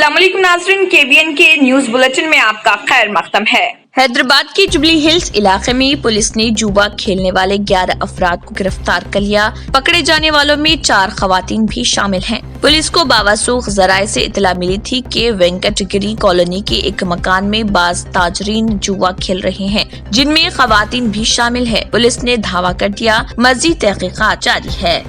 अस्सलाम वालेकुम नाज़रीन, KBN के न्यूज बुलेटिन में आपका खैर मकदम है। हैदराबाद के जुबली हिल्स इलाके में पुलिस ने जुआ खेलने वाले 11 अफराद को गिरफ्तार कर लिया। पकड़े जाने वालों में 4 खवातीन भी शामिल हैं। पुलिस को बावसूख जराये से इतला मिली थी कि वेंकटगिरी कॉलोनी के एक मकान में बाज ताजरीन जुआ खेल रहे हैं, जिनमें खवातीन भी शामिल है। पुलिस ने धावा कर दिया, मजीद तहकीकात जारी है।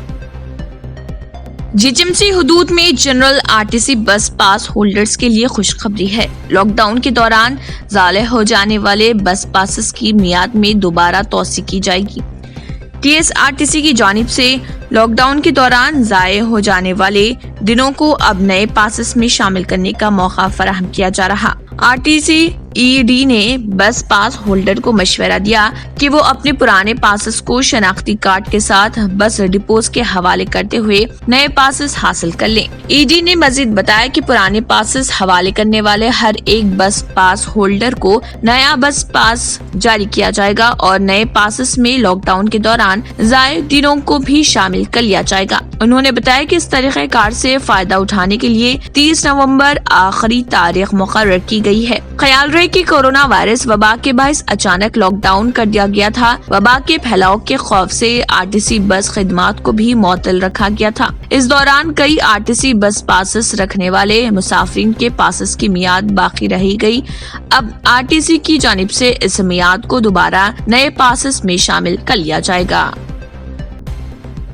जीएचएमसी हुदूद में जनरल आरटीसी बस पास होल्डर्स के लिए खुशखबरी है। लॉकडाउन के दौरान ज़ाले हो जाने वाले बस पासेस की मियाद में दोबारा तोसी की जाएगी। टीएसआरटीसी की जानिब से लॉकडाउन के दौरान ज़ाये हो जाने वाले दिनों को अब नए पासेस में शामिल करने का मौका फराहम किया जा रहा। आरटीसी ईडी ने बस पास होल्डर को मशवरा दिया कि वो अपने पुराने पासेस को शनाख्ती कार्ड के साथ बस डिपोज के हवाले करते हुए नए पासेस हासिल कर लें। ईडी ने मजीद बताया कि पुराने पासेस हवाले करने वाले हर एक बस पास होल्डर को नया बस पास जारी किया जाएगा और नए पासेस में लॉकडाउन के दौरान ज़ाये दिनों को भी शामिल कर लिया जाएगा। उन्होंने बताया कि इस तरीके कार से फायदा उठाने के लिए 30 नवंबर आखिरी तारीख मुकर्रर की गई है। ख्याल रहे कि कोरोना वायरस वबा के बायस अचानक लॉकडाउन कर दिया गया था। वबा के फैलाव के खौफ से आरटीसी बस खिदमात को भी मुअत्तल रखा गया था। इस दौरान कई आरटीसी बस पासेस रखने वाले मुसाफिरीन के पासेस की मियाद बाकी रही गई। अब आरटीसी की जानिब से इस मियाद को दोबारा नए पासेस में शामिल कर लिया जाएगा।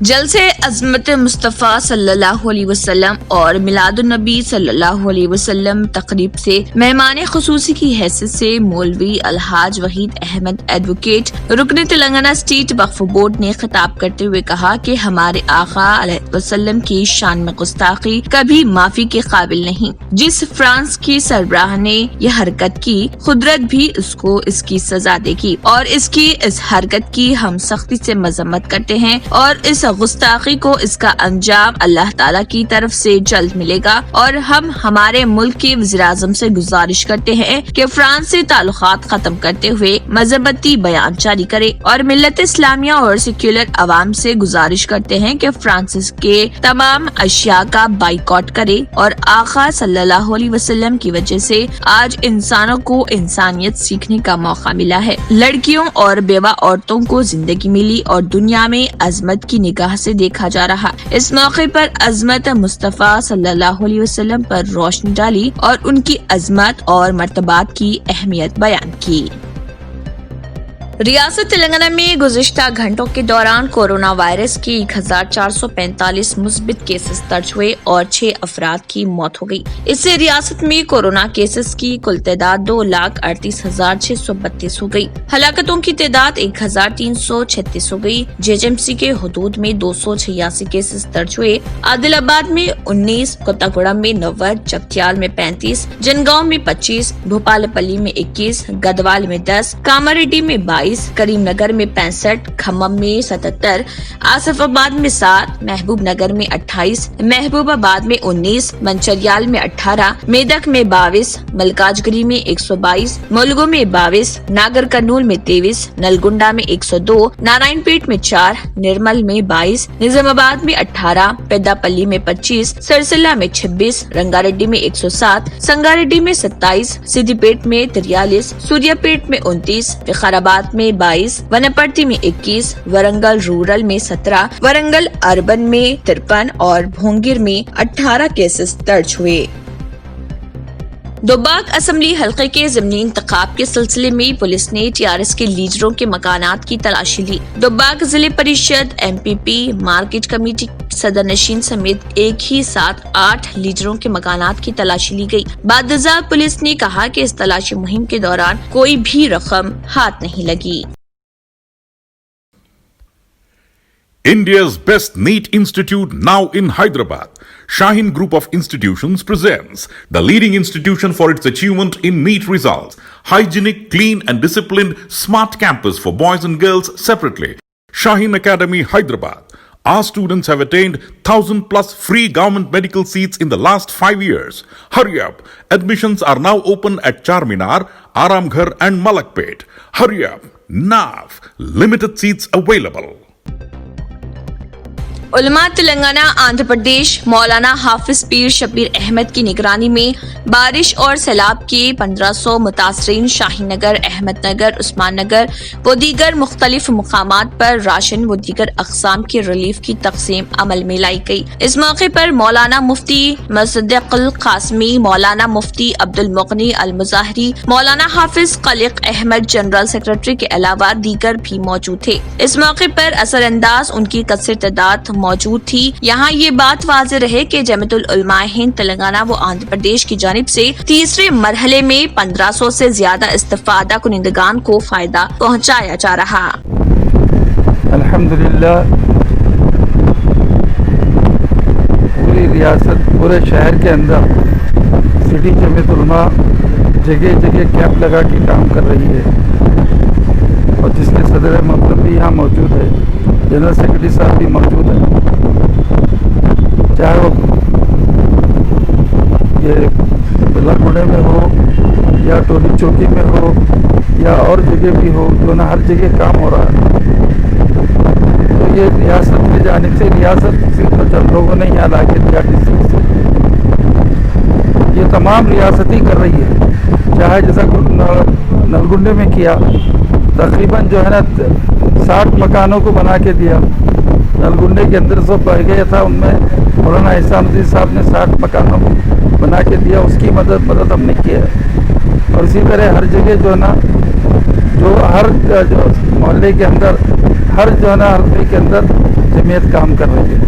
जलसे अज़मत मुस्तफ़ा सल्लल्लाहु अलैहि वसल्लम और मिलादुन नबी सल्लल्लाहु अलैहि वसल्लम तकरीब से मेहमान खुसूसी की हैसियत से मौलवी अलहाज वहीद अहमद एडवोकेट रुकन तेलंगाना स्टेट वक्फ बोर्ड ने खिताब करते हुए कहा कि हमारे आका अलैहि वसल्लम की शान में गुस्ताखी कभी माफी के काबिल नहीं। जिस फ्रांस के सरबराह ने यह हरकत की, कुदरत भी उसको इसकी सजा देगी और इसकी इस हरकत की हम सख्ती से मजम्मत करते हैं और इस गुस्ताखी को इसका अंजाम अल्लाह ताला की तरफ से जल्द मिलेगा। और हम हमारे मुल्क के वज़ीर-ए-आज़म से गुजारिश करते हैं कि फ्रांस से ताल्लुकात खत्म करते हुए मजहबती बयान जारी करे और मिल्लत इस्लामिया और सेक्युलर अवाम से गुजारिश करते हैं कि फ्रांसिस के तमाम अशिया का बाइकॉट करे। और आका सल्लल्लाहु अलैहि वसल्लम की वजह से आज इंसानों को इंसानियत सीखने का मौका मिला है। लड़कियों और बेवा औरतों को जिंदगी मिली और दुनिया में अजमत की निगाह से देखा जा रहा। इस मौके पर अज़मत मुस्तफ़ा सल्लल्लाहु अलैहि वसल्लम पर रोशनी डाली और उनकी अज़मत और मर्तबात की अहमियत बयान की। रियासत तेलंगाना में गुज़िश्ता घंटों के दौरान कोरोना वायरस के 1445 मुस्बित केसेस दर्ज हुए और 6 अफराद की मौत हो गई। इससे रियासत में कोरोना केसेस की कुल तादाद 2,38,632 हो गई। हलाकतों की तादाद 1,336 हो गई। जेएचएमसी के हुदूद में 286 केसेस दर्ज हुए। आदिलाबाद में 19, कोत्तागुड़ा में 90, जगत्याल में 35, जनगांव में 25, भोपालपल्ली में 21, गदवाल में 10, कामारेड्डी में 22, करीमनगर में 65, खम्मम में 77, आसिफाबाद में 7, महबूब नगर में 28, महबूबाबाद में 19, मंचरियाल में 18, मेदक में 22, मलकाजगिरी में 122, मुलगु में 22, नागर कर्नूल में 23, नलगुंडा में 102, नारायणपेट में 4, निर्मल में 22, निजामाबाद में 18, पेद्दापल्ली में 25, सरसिल्ला में 26, रंगारेड्डी में 107, संगारेड्डी में 27, सिद्दीपेट में 43, सूर्यापेट में 29, विकाराबाद में 22, वनपर्ती में 21, वरंगल रूरल में 17, वरंगल अर्बन में 53 और भोंगिर में 18 केसेस दर्ज हुए। दोबाक असम्बली हल्के के ज़मीनी इंतखाब के सिलसिले में पुलिस ने टीआरएस के लीडरों के मकानात की तलाशी ली। दोबाक जिले परिषद, एमपीपी, मार्केट कमेटी सदर नशीन समेत एक ही साथ 8 लीडरों के मकानात की तलाशी ली गई। बादशाह पुलिस ने कहा कि इस तलाशी मुहिम के दौरान कोई भी रकम हाथ नहीं लगी। India's best NEET institute now in Hyderabad. Shaheen Group of Institutions presents the leading institution for its achievement in NEET results. Hygienic, clean and disciplined smart campus for boys and girls separately. Shaheen Academy, Hyderabad. Our students have attained 1,000 plus free government medical seats in the last 5 years. Hurry up. Admissions are now open at Charminar, Aramghar and Malakpet. Hurry up. Now. Limited seats available. उलमा तेलंगाना आंध्र प्रदेश मौलाना हाफिज पीर शबीर अहमद की निगरानी में बारिश और सैलाब के 1500 मुतासरीन शाहीन नगर, अहमद नगर, उस्मान नगर व दीगर मुख्तलिफ मुकामात पर राशन व दीगर अक़साम के रिलीफ की तक़सीम अमल में लाई गई। इस मौके पर मौलाना मुफ्ती मुसद्दिक़ुल क़ासिमी, मौलाना मुफ्ती अब्दुल मुग़नी अल मुज़ाहिरी, मौलाना हाफिज क़लिक़ अहमद जनरल सेक्रेटरी के अलावा दीगर भी मौजूद थे। इस मौके पर असरअंदाज उनकी कसीर तादाद मौजूद थी। यहाँ ये बात वाज़ेह रहे कि जमीयतुल उलमा हिंद तेलंगाना व आंध्र प्रदेश की जानिब से तीसरे मरहले में 1500 से ज्यादा इस्तिफादा कुनिंदगान को फायदा पहुँचाया जा रहा। अल्हम्दुलिल्लाह पूरी रियासत, पूरे शहर के अंदर सिटी जमीयतुल उलमा जगह जगह कैंप लगा के काम कर रही है और जिसके सदर मकतब भी यहाँ मौजूद है, जनरल सेक्रेटरी साहब भी मौजूद है। चाहे वो ये बिलागुड़े में हो या टोली चौकी में हो या और जगह भी हो, जो ना हर जगह काम हो रहा है। तो ये रियासत की जानिब से, रियासत सिर्फ जब लोगों ने यहाँ ला के दिया डिस्ट्रिक्ट से, ये तमाम रियासती कर रही है। चाहे जैसा नलगुंडे में किया, तकरीबन जो है ना 60 मकानों को बना के दिया। नलगुंडे के अंदर जो बह गया था उनमें मौलाना इहसानुद्दीन साहब ने 60 मकानों को बना के दिया, उसकी मदद हमने की है। और इसी तरह हर जगह जो है ना, जो हर जो मोहल्ले के अंदर, हर जो है ना हल्के के अंदर जमीयत काम कर रही है।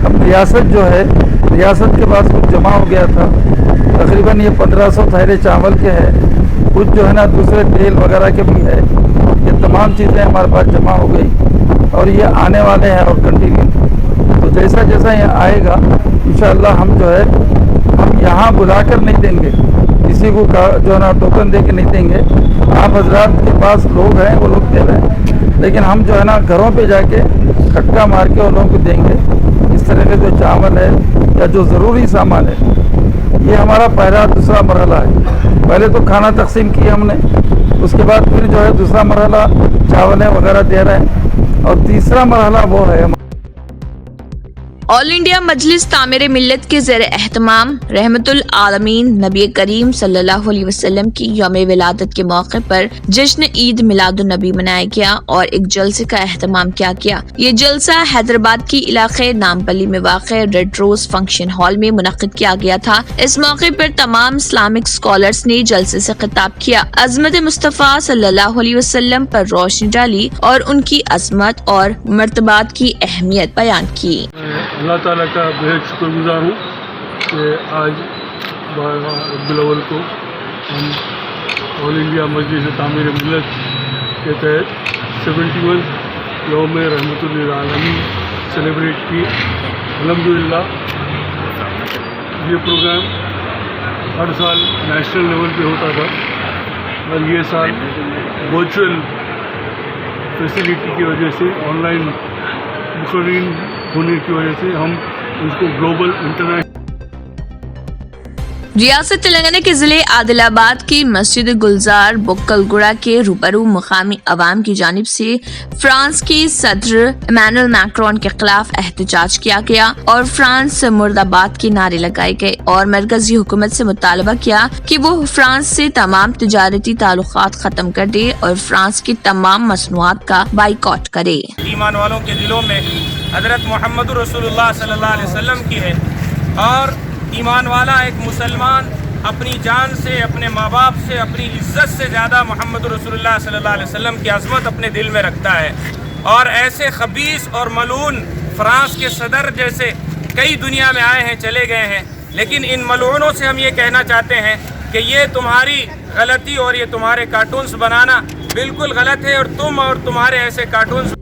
अब रियासत जो है, रियासत के पास कुछ जमा हो गया था, तकरीबन ये 1500 थैले चावल के हैं, कुछ जो है ना दूसरे तेल वगैरह के भी है। ये तमाम चीज़ें हमारे पास जमा हो गई और ये आने वाले हैं और कंटिन्यू। तो जैसा जैसा ये आएगा इंशाअल्लाह हम जो है, हम यहाँ बुलाकर नहीं देंगे किसी को, जो है ना टोकन दे के नहीं देंगे। आप हजरात के पास लोग हैं, वो लोग दे रहे हैं, लेकिन हम जो है ना घरों पे जाके खटका मार के उन लोगों को देंगे। इस तरह के जो चावल है या जो ज़रूरी सामान है, ये हमारा पहला दूसरा मरहला है। पहले तो खाना तकसीम किया हमने, उसके बाद फिर जो है दूसरा मरहला चावल वगैरह दे रहे हैं और तीसरा मरहला वो है। ऑल इंडिया मजलिस तामीर मिल्लत के ज़ेर एहतमाम रहमतुल आलमीन नबी करीम सल्लल्लाहु अलैहि वसल्लम की यौम विलादत के मौके पर जश्न ईद मिलादुन नबी मनाया गया और एक जलसे का एहतमाम किया गया। ये जलसा हैदराबाद की इलाके नामपल्ली में वाक़े रेड रोज फंक्शन हॉल में मुनक़्क़िद किया गया था। इस मौके पर तमाम इस्लामिक स्कॉलर्स ने जलसे से खिताब किया, अज़मत मुस्तफ़ा सल्लल्लाहु अलैहि वसल्लम पर रोशनी डाली और उनकी अज़मत और मर्तबात की अहमियत बयान की। अल्लाह ताला का बेहद शुक्रगुज़ार हूँ कि आज 12 रबीउल अव्वल को हम ऑल इंडिया मजलिस तामीर मिल्लत के तहत 71 यौम रहमतुल आलमीन सेलिब्रेट की। अल्हम्दुलिल्लाह ये प्रोग्राम हर साल नेशनल लेवल पे होता था और ये साल वर्चुअल फैसिलिटी की वजह से, ऑनलाइन मुकर्रीन होने की वजह से हम उसको ग्लोबल इंटरनेशनल। रियासत तेलंगाना के जिले आदिलाबाद की मस्जिद गुलजार बुक्कलगुड़ा के रूबरू मुकामी अवाम की जानिब से फ्रांस के सदर इमैनुअल मैक्रोन के खिलाफ एहतजाज किया गया और फ्रांस मुर्दाबाद के नारे लगाए गए और मरकजी हुकूमत से मुतालबा किया कि वो फ्रांस से तमाम तिजारती ताल्लुकात खत्म कर दे और फ्रांस की तमाम मसनूआत का बाइकॉट करे। ईमान वालों के दिलों में हजरत मोहम्मद रसूलुल्लाह सल्लल्लाहु अलैहि वसल्लम की है और ईमान वाला एक मुसलमान अपनी जान से, अपने माँ बाप से, अपनी इज्जत से ज़्यादा मोहम्मद रसूलुल्लाह सल्लल्लाहु अलैहि वसल्लम की अज़मत अपने दिल में रखता है। और ऐसे खबीस और मलून फ्रांस के सदर जैसे कई दुनिया में आए हैं, चले गए हैं, लेकिन इन मलूनों से हम ये कहना चाहते हैं कि ये तुम्हारी गलती और ये तुम्हारे कार्टून्स बनाना बिल्कुल गलत है और तुम और तुम्हारे ऐसे cartoons.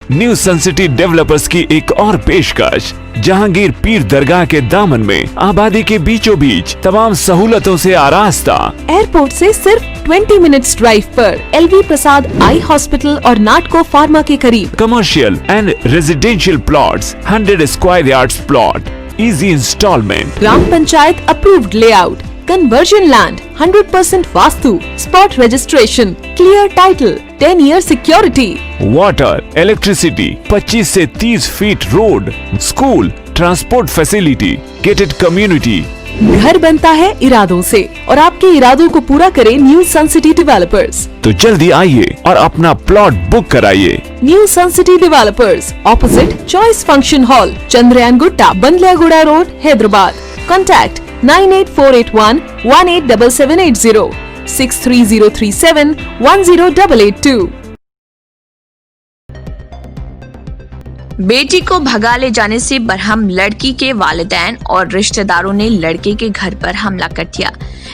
New Sun City developers की एक और पेशकश, जहांगीर पीर दरगाह के दामन में आबादी के बीचों बीच तमाम सहूलतों से आरास्ता, एयरपोर्ट से सिर्फ 20 मिनट्स ड्राइव पर LV प्रसाद आई हॉस्पिटल और नाटको फार्मा के करीब। Commercial and residential plots, 100 square yards plot, easy installment, gram panchayat approved layout, conversion land, 100% Vastu, spot registration, clear title, 10-year security. Water, electricity, 25 से 30 feet road, school, transport facility, gated community. घर बनता है इरादों से और आपके इरादों को पूरा करे न्यू सन सिटी डेवलपर्स। तो जल्दी आइए और अपना प्लॉट बुक कराइए। New Sun City Developers, opposite Choice function hall, Chandrayangutta, Bandlaguda road, Hyderabad. Contact 98481 187780, 63037 10882। बेटी को भगा ले जाने से बरहम लड़की के वालिदैन और रिश्तेदारों ने लड़के के घर पर हमला कर दिया।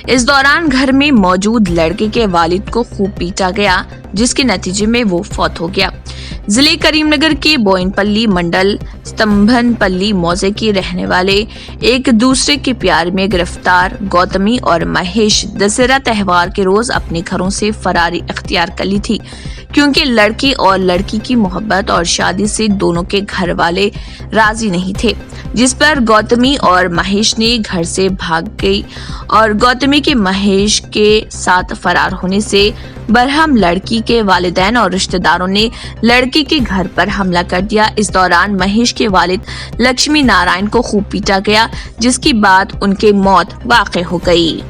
इस दौरान घर में मौजूद लड़के के वालिद को खूब पीटा गया, जिसके नतीजे में वो फौत हो गया। जिले करीमनगर के बोइनपल्ली मंडल स्तंभनपल्ली मौजे के रहने वाले एक दूसरे के प्यार में गिरफ्तार गौतमी और महेश दशहरा त्योहार के रोज अपने घरों से फरारी इख्तियार कर ली थी, क्योंकि लड़के और लड़की की मोहब्बत और शादी से दोनों के घर वाले राजी नहीं थे, जिस पर गौतमी और महेश ने घर से भाग गई और गौतमी के महेश के साथ फरार होने से बरहम लड़की के वालिदैन और रिश्तेदारों ने लड़के के घर पर हमला कर दिया। इस दौरान महेश के वालिद लक्ष्मी नारायण को खूब पीटा गया, जिसके बाद उनकी मौत वाक़ई हो गई।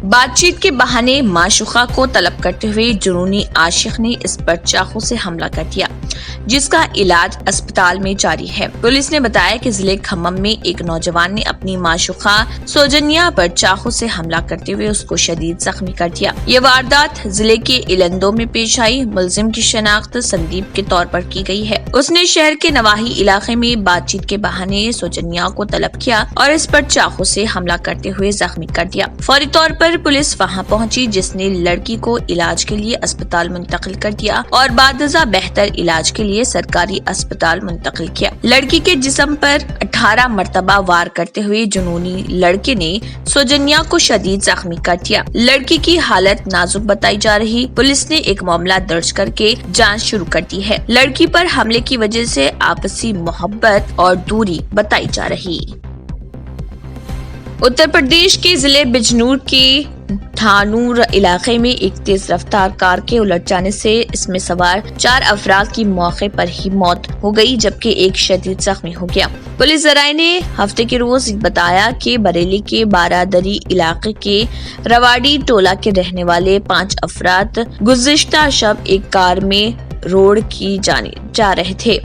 बातचीत के बहाने माशूका को तलब करते हुए जुनूनी आशिक ने इस पर चाकू से हमला कर दिया, जिसका इलाज अस्पताल में जारी है। पुलिस ने बताया कि जिले खम्मम में एक नौजवान ने अपनी माशूका सौजन्या पर चाकू से हमला करते हुए उसको शदीद जख्मी कर दिया। ये वारदात जिले के इलंदो में पेश आई। मुलजिम की शनाख्त संदीप के तौर पर की गई है। उसने शहर के नवाही इलाके में बातचीत के बहाने सौजन्या को तलब किया और इस पर चाकू से हमला करते हुए जख्मी कर दिया। फौरी तौर पर पुलिस वहां पहुंची, जिसने लड़की को इलाज के लिए अस्पताल मुंतकिल कर दिया और बादजा बेहतर इलाज के लिए सरकारी अस्पताल मुंतकिल किया। लड़की के जिस्म पर 18 मरतबा वार करते हुए जुनूनी लड़के ने सौजन्या को शदीद जख्मी कर दिया। लड़की की हालत नाजुक बताई जा रही। पुलिस ने एक मामला दर्ज करके जांच शुरू कर दी है। लड़की पर हमले की वजह से आपसी मोहब्बत और दूरी बताई जा रही। उत्तर प्रदेश के जिले बिजनौर के थानूर इलाके में एक तेज रफ्तार कार के उलट जाने से इसमें सवार 4 अफराद की मौके पर ही मौत हो गई, जबकि एक शदीद जख्मी हो गया। पुलिस जराये ने हफ्ते के रोज बताया कि बरेली के बारादरी इलाके के रवाड़ी टोला के रहने वाले 5 अफराद गुज़िश्ता शब एक कार में रोड की जाने जा रहे थे।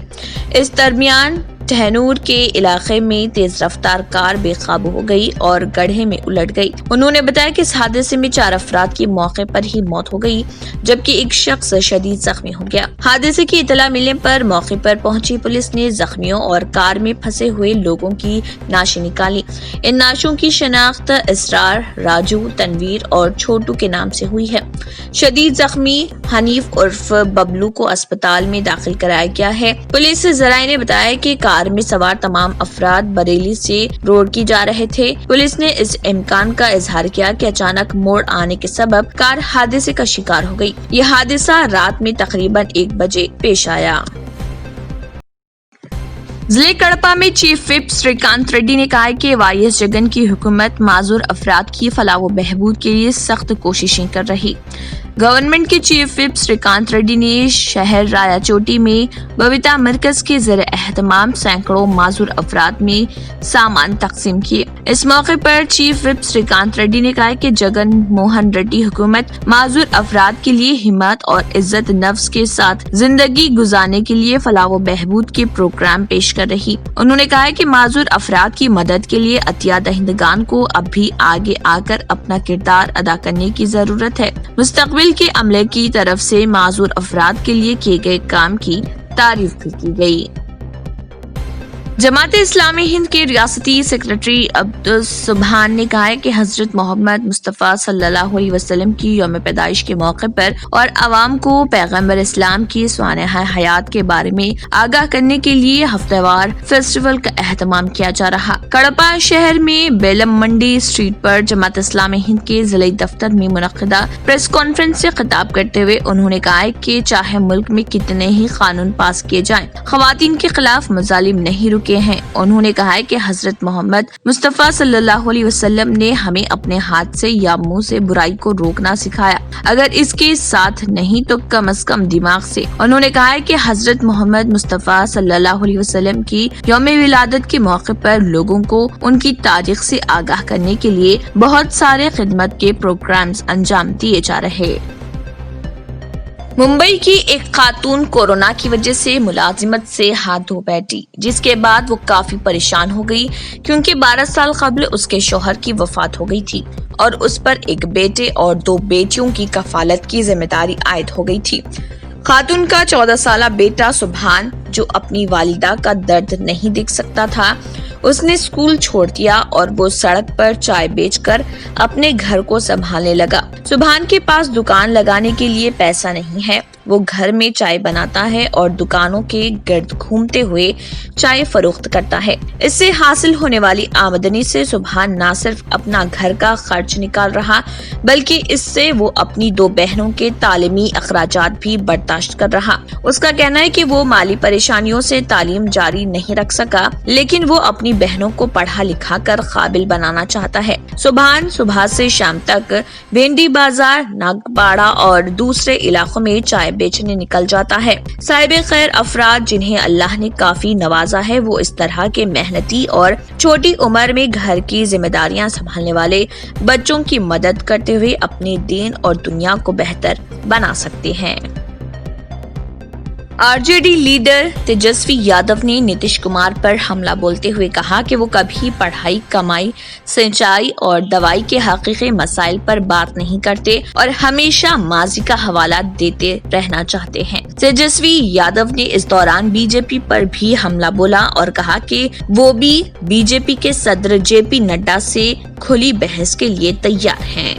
इस दरमियान टहनूर के इलाके में तेज रफ्तार कार बेकाबू हो गई और गड्ढे में उलट गई। उन्होंने बताया कि इस हादसे में 4 अफराद की मौके पर ही मौत हो गई, जबकि एक शख्स शदीद जख्मी हो गया। हादसे की इतला मिलने पर मौके पर पहुंची पुलिस ने जख्मियों और कार में फंसे हुए लोगों की नाशें निकाली। इन नाशों की शनाख्त इसरार, राजू, तनवीर और छोटू के नाम से हुई है। शदीद जख्मी हनीफ उर्फ बबलू को अस्पताल में दाखिल कराया गया है। पुलिस जराये ने बताया कि कार में सवार तमाम अफराद बरेली से रोड की जा रहे थे। पुलिस ने इस इम्कान का इजहार किया कि अचानक मोड़ आने के सबब कार हादसे का शिकार हो गई। यह हादसा रात में तकरीबन 1 बजे पेश आया। जिले कड़पा में चीफ विप श्रीकांत रेड्डी ने कहा है कि वाईएस जगन की हुकूमत माजूर अफराद की फलाह व बहबूद के लिए सख्त कोशिशें कर रही। गवर्नमेंट के चीफ विप श्रीकांत रेड्डी ने शहर रायाचोटी में बबीता मरकज के ज़रिए एहतमाम सैकड़ों माजूर अफराद में सामान तकसीम किए। इस मौके पर चीफ विप श्रीकांत रेड्डी ने कहा कि जगन मोहन रेड्डी हुकूमत माजूर अफराद के लिए हिम्मत और इज्जत नफ्स के साथ जिंदगी गुजारने के लिए फलाह व बहबूद के प्रोग्राम पेश कर रही। उन्होंने कहा कि माजूर अफराद की मदद के लिए अतिया दहिंदगान को अब भी आगे आकर अपना किरदार अदा करने की जरूरत है। मुस्तकबिल के अमले की तरफ से माजूर अफराद के लिए किए गए काम की तारीफ भी की गई। जमात इस्लामी हिंद के रियासती सेक्रेटरी अब्दुल सुबहान ने कहा है कि हजरत मोहम्मद मुस्तफ़ा सल्लल्लाहु अलैहि वसल्लम की यौम पैदाइश के मौके पर और आवाम को पैगम्बर इस्लाम की स्वानेह हयात के बारे में आगाह करने के लिए हफ्तेवार फेस्टिवल का एहतमाम किया जा रहा। कड़पा शहर में बेलम मंडी स्ट्रीट पर जमात इस्लामी हिंद के जिले दफ्तर में मुनक्किदा प्रेस कॉन्फ्रेंस से खिताब करते हुए उन्होंने कहा कि चाहे मुल्क में कितने ही कानून पास किए जाएं, खवातीन के खिलाफ मजालिम नहीं چکے ہیں۔ انہوں نے کہا ہے کہ حضرت محمد مصطفیٰ صلی اللہ علیہ وسلم نے ہمیں اپنے ہاتھ سے یا منہ سے برائی کو روکنا سکھایا، اگر اس کے ساتھ نہیں تو کم از کم دماغ سے۔ انہوں نے کہا ہے کہ حضرت محمد مصطفیٰ صلی اللہ علیہ وسلم کی یوم ولادت کے موقع پر لوگوں کو ان کی تاریخ سے آگاہ کرنے کے لیے بہت سارے خدمت کے پروگرامز انجام دیے جا رہے۔ ممبئی کی ایک خاتون کورونا کی وجہ سے ملازمت سے ہاتھ دھو بیٹھی، جس کے بعد وہ کافی پریشان ہو گئی کیونکہ 12 سال قبل اس کے شوہر کی وفات ہو گئی تھی اور اس پر ایک بیٹے اور 2 بیٹیوں کی کفالت کی ذمہ داری عائد ہو گئی تھی۔ خاتون کا 14 سالہ بیٹا سبحان، جو اپنی والدہ کا درد نہیں دیکھ سکتا تھا، اس نے اسکول چھوڑ دیا اور وہ سڑک پر چائے بیچ کر اپنے گھر کو سنبھالنے لگا۔ سبحان کے پاس دکان لگانے کے لیے پیسہ نہیں ہے، وہ گھر میں چائے بناتا ہے اور دکانوں کے گرد گھومتے ہوئے چائے فروخت کرتا ہے۔ اس سے حاصل ہونے والی آمدنی سے سبحان نہ صرف اپنا گھر کا خرچ نکال رہا بلکہ اس سے وہ اپنی 2 بہنوں کے تعلیمی اخراجات بھی برداشت کر رہا۔ اس کا کہنا ہے کہ وہ مالی پریشانیوں سے تعلیم جاری نہیں رکھ سکا، لیکن وہ اپنی بہنوں کو پڑھا لکھا کر قابل بنانا چاہتا ہے۔ سبحان صبح سے شام تک بھنڈی بازار، ناگپاڑا اور دوسرے علاقوں میں چائے بیچنے نکل جاتا ہے۔ صاحب خیر افراد جنہیں اللہ نے کافی نوازا ہے، وہ اس طرح کے محنتی اور چھوٹی عمر میں گھر کی ذمہ داریاں سنبھالنے والے بچوں کی مدد کرتے ہوئے اپنے دین اور دنیا کو بہتر بنا سکتے ہیں۔ R J D leader Tejashwi Yadav نے نتیش کمار پر حملہ بولتے ہوئے کہا کہ وہ کبھی پڑھائی، کمائی، سینچائی اور دوائی کے حقیقی مسائل پر بات نہیں کرتے اور ہمیشہ ماضی کا حوالہ دیتے رہنا چاہتے ہیں۔ تیجسوی یادو نے اس دوران بی جے پی پر بھی حملہ بولا اور کہا کہ وہ بھی بی جے پی کے صدر جے پی نڈا سے کھلی بحث کے لیے تیار ہیں۔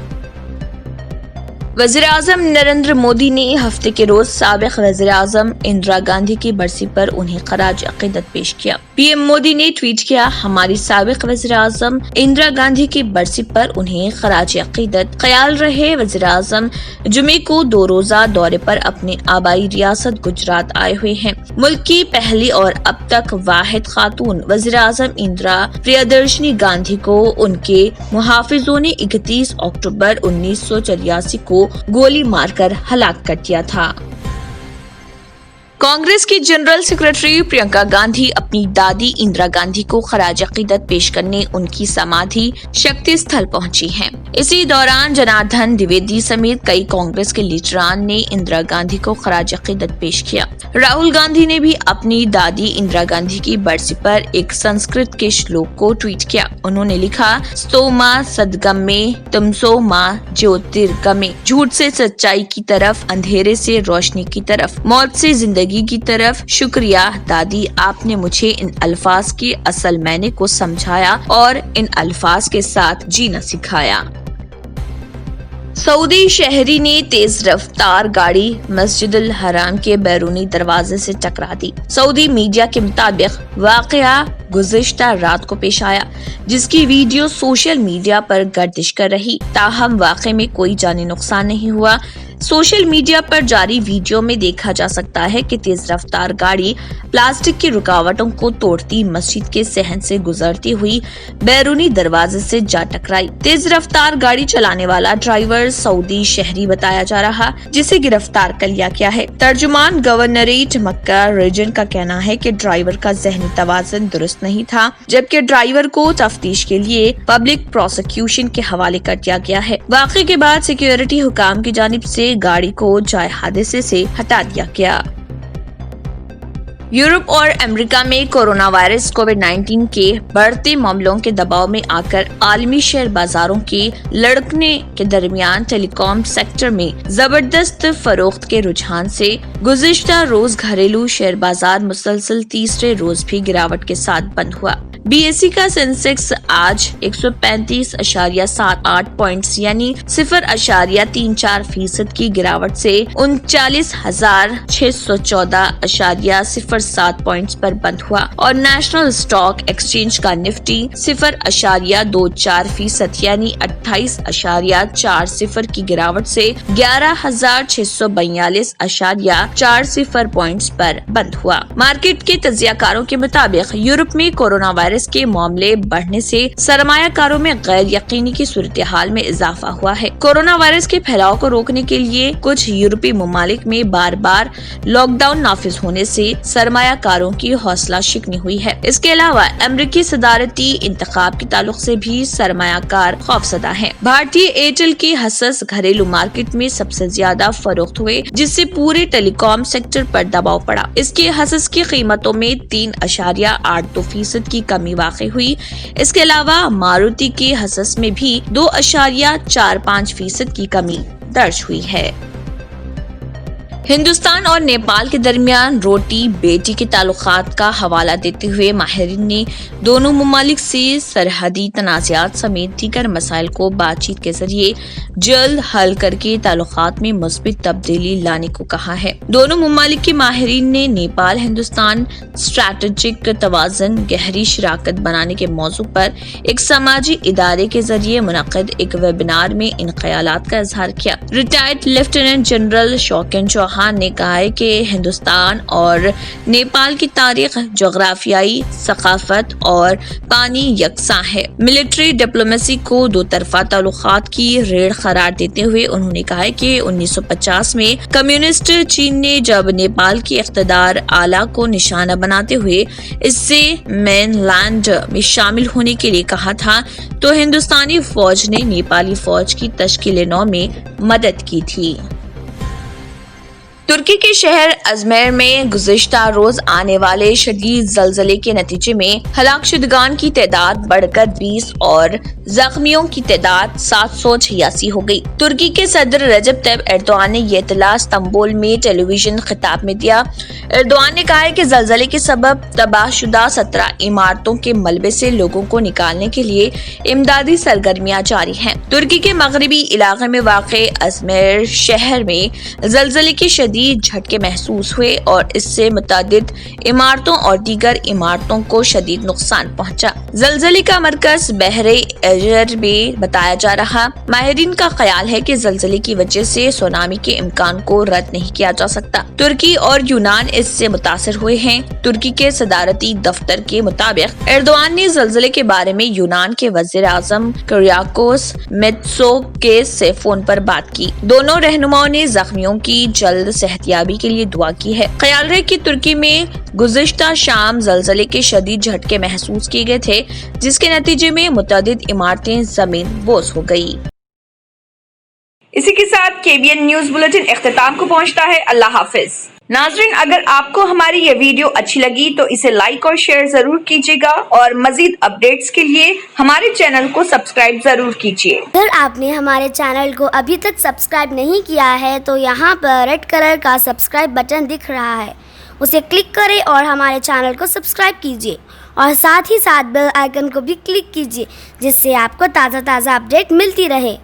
وزیراعظم نریندر مودی نے ہفتے کے روز سابق وزیراعظم اندرا گاندھی کی برسی پر انہیں خراج عقیدت پیش کیا۔ پی ایم مودی نے ٹویٹ کیا، ہماری سابق وزیراعظم اندرا گاندھی کی برسی پر انہیں خراج عقیدت۔ خیال رہے وزیراعظم جمعے کو 2 روزہ دورے پر اپنے آبائی ریاست گجرات آئے ہوئے ہیں۔ ملک کی پہلی اور اب تک واحد خاتون وزیراعظم اندرا پریادرشنی گاندھی کو ان کے محافظوں نے 31 اکتوبر 1984 کو گولی مار کر ہلاک کر دیا تھا۔ کانگریس کی جنرل سیکرٹری پرینکا گاندھی اپنی دادی اندرا گاندھی کو خراج عقیدت پیش کرنے ان کی سمادھی شکتی استھل پہنچی ہیں۔ اسی دوران جناردھن دیویدی سمیت کئی کانگریس کے لیڈران نے اندرا گاندھی کو خراج عقیدت پیش کیا۔ راہل گاندھی نے بھی اپنی دادی اندرا گاندھی کی برسی پر ایک سنسکرت کے شلوک کو ٹویٹ کیا۔ انہوں نے لکھا، ستوما سدگمے تمسو ماں جیوترگمے، جھوٹ سے سچائی کی طرف، اندھیرے سے روشنی کی طرف، موت سے زندگی کی طرف۔ شکریہ دادی، آپ نے مجھے ان الفاظ کے اصل معنی کو سمجھایا اور ان الفاظ کے ساتھ جینا سکھایا۔ سعودی شہری نے تیز رفتار گاڑی مسجد الحرام کے بیرونی دروازے سے ٹکرا دی۔ سعودی میڈیا کے مطابق واقعہ گزشتہ رات کو پیش آیا، جس کی ویڈیو سوشل میڈیا پر گردش کر رہی، تاہم واقعے میں کوئی جانی نقصان نہیں ہوا۔ سوشل میڈیا پر جاری ویڈیو میں دیکھا جا سکتا ہے کہ تیز رفتار گاڑی پلاسٹک کی رکاوٹوں کو توڑتی مسجد کے صحن سے گزرتی ہوئی بیرونی دروازے سے جا ٹکرائی۔ تیز رفتار گاڑی چلانے والا ڈرائیور سعودی شہری بتایا جا رہا، جسے گرفتار کر لیا گیا ہے۔ ترجمان گورنریٹ مکہ ریجن کا کہنا ہے کہ ڈرائیور کا ذہنی توازن درست نہیں تھا، جبکہ ڈرائیور کو تفتیش کے لیے پبلک پروسیکیوشن کے حوالے کر دیا گیا ہے۔ واقعے کے بعد سیکیورٹی حکام کی جانب سے گاڑی کو جائے حادثے سے ہٹا دیا گیا۔ یورپ اور امریکہ میں کورونا وائرس کووڈ-19 کے بڑھتے معاملوں کے دباؤ میں آ کر عالمی شیئر بازاروں کے لڑکنے کے درمیان ٹیلی کام سیکٹر میں زبردست فروخت کے رجحان سے گزشتہ روز گھریلو شیئر بازار مسلسل تیسرے روز بھی گراوٹ کے ساتھ بند ہوا۔ بی ایس سی کا سینسیکس آج 135.78 پوائنٹس یعنی 0.34% کی گراوٹ سے 39,614.00 0.7 पॉइंट्स पर बंद हुआ और नेशनल स्टॉक एक्सचेंज का निफ्टी 0.24% यानी 28.40 की गिरावट से 11,642.40 पॉइंट्स पर बंद हुआ। मार्केट के तज्जियाकारों के मुताबिक यूरोप में कोरोना वायरस के मामले बढ़ने से सरमायाकारों में गैर यकीनी की सूरत हाल में इजाफा हुआ है। कोरोना वायरस के फैलाव को रोकने के लिए कुछ यूरोपीय ममालिक में बार बार लॉकडाउन नाफिज होने से सरमायाकारों की हौसला शिकनी हुई है। इसके अलावा अमेरिकी सदारती इंतखाब के ताल्लुक से भी सरमायाकार खौफजदा हैं। भारतीय एयरटेल के हसस घरेलू मार्केट में सबसे ज्यादा फरोख्त हुए, जिससे पूरे टेलीकॉम सेक्टर पर दबाव पड़ा। इसके हसस की कीमतों में 3.82% की कमी वाक़ई हुई। इसके अलावा मारुति के हसस में भी 2.45% की कमी दर्ज हुई है। हिंदुस्तान और नेपाल के दरमियान रोटी बेटी के ताल्लुकात का हवाला देते हुए माहिरीन ने दोनों ममालिक से सरहदी तनाज़ात समेत दीगर मसाइल को बातचीत के जरिए जल्द हल करके ताल्लुकात में मुस्बित तब्दीली लाने को कहा है। दोनों ममालिक के माहिरीन ने नेपाल हिंदुस्तान स्ट्रैटेजिक तवाज़ुन गहरी शराकत बनाने के मौजू पर एक समाजी इदारे के जरिए मुनक़िद एक वेबिनार में इन ख्यालात का इजहार किया। रिटायर्ड लेफ्टिनेंट जनरल शौकन चौहान ने कहा है कि हिंदुस्तान और नेपाल की तारीख, जोग्राफियाई, सकाफत और पानी यकसा है। मिलिट्री डिप्लोमेसी को दो तरफा ताल्लुकात की रीढ़ करार देते हुए उन्होंने कहा है कि 1950 में कम्युनिस्ट चीन ने जब नेपाल की इख्तिदार आला को निशाना बनाते हुए इससे मेनलैंड में शामिल होने के लिए कहा था, तो हिंदुस्तानी फौज ने नेपाली फौज की तश्कील नौ में मदद की थी। तुर्की के शहर अजमेर में गुज़िश्ता रोज आने वाले शदीद ज़लज़ले के नतीजे में हलाकशुदगान की तादाद बढ़कर 20 और जख्मियों की तादाद 786 हो गई। तुर्की के सदर रजब तैयब एर्दोआन ने ये इत्तला इस्तांबुल में टेलीविजन खिताब में दिया। एर्दोआन ने कहा है कि ज़लज़ले के सबब तबाहशुदा 17 इमारतों के मलबे से लोगों को निकालने के लिए इमदादी सरगर्मियां जारी हैं। तुर्की के मगरबी इलाके में वाक़े अजमेर शहर में ज़लज़ले के शदीद झटके महसूस हुए और इससे मुतादिद इमारतों और दीगर इमारतों को शदीद नुकसान पहुंचा। ज़लज़ले का मरकज बहरे एजर में बताया जा रहा। माहिरीन का ख्याल है कि ज़लज़ले की वजह से सुनामी के इम्कान को रद्द नहीं किया जा सकता। तुर्की और यूनान इससे मुतासिर हुए हैं। तुर्की के सदारती दफ्तर के मुताबिक एर्दोआन ने ज़लज़ले के बारे में यूनान के वज़ीर आज़म कुरियाकोस मित्सोताकिस से फोन पर बात की। दोनों रहनुमाओं ने जख्मियों की जल्द सेहतयाबी के लिए दुआ की है। ख्याल है कि तुर्की में गुज़िश्ता शाम ज़लज़ले के शदीद झटके महसूस किए गए थे, जिसके नतीजे में मुतअद्दिद इमारतें जमीन बोस हो गई। इसी के साथ KBN न्यूज बुलेटिन इख्तिताम को पहुंचता है। अल्लाह हाफिज। नाज़रीन, अगर आपको हमारी ये वीडियो अच्छी लगी तो इसे लाइक और शेयर जरूर कीजिएगा और मजीद अपडेट्स के लिए हमारे चैनल को सब्सक्राइब जरूर कीजिए। अगर आपने हमारे चैनल को अभी तक सब्सक्राइब नहीं किया है तो यहाँ पर रेड कलर का सब्सक्राइब बटन दिख रहा है, उसे क्लिक करें और हमारे चैनल को सब्सक्राइब कीजिए और साथ ही साथ बेल आइकन को भी क्लिक कीजिए, जिससे आपको ताज़ा अपडेट मिलती रहे।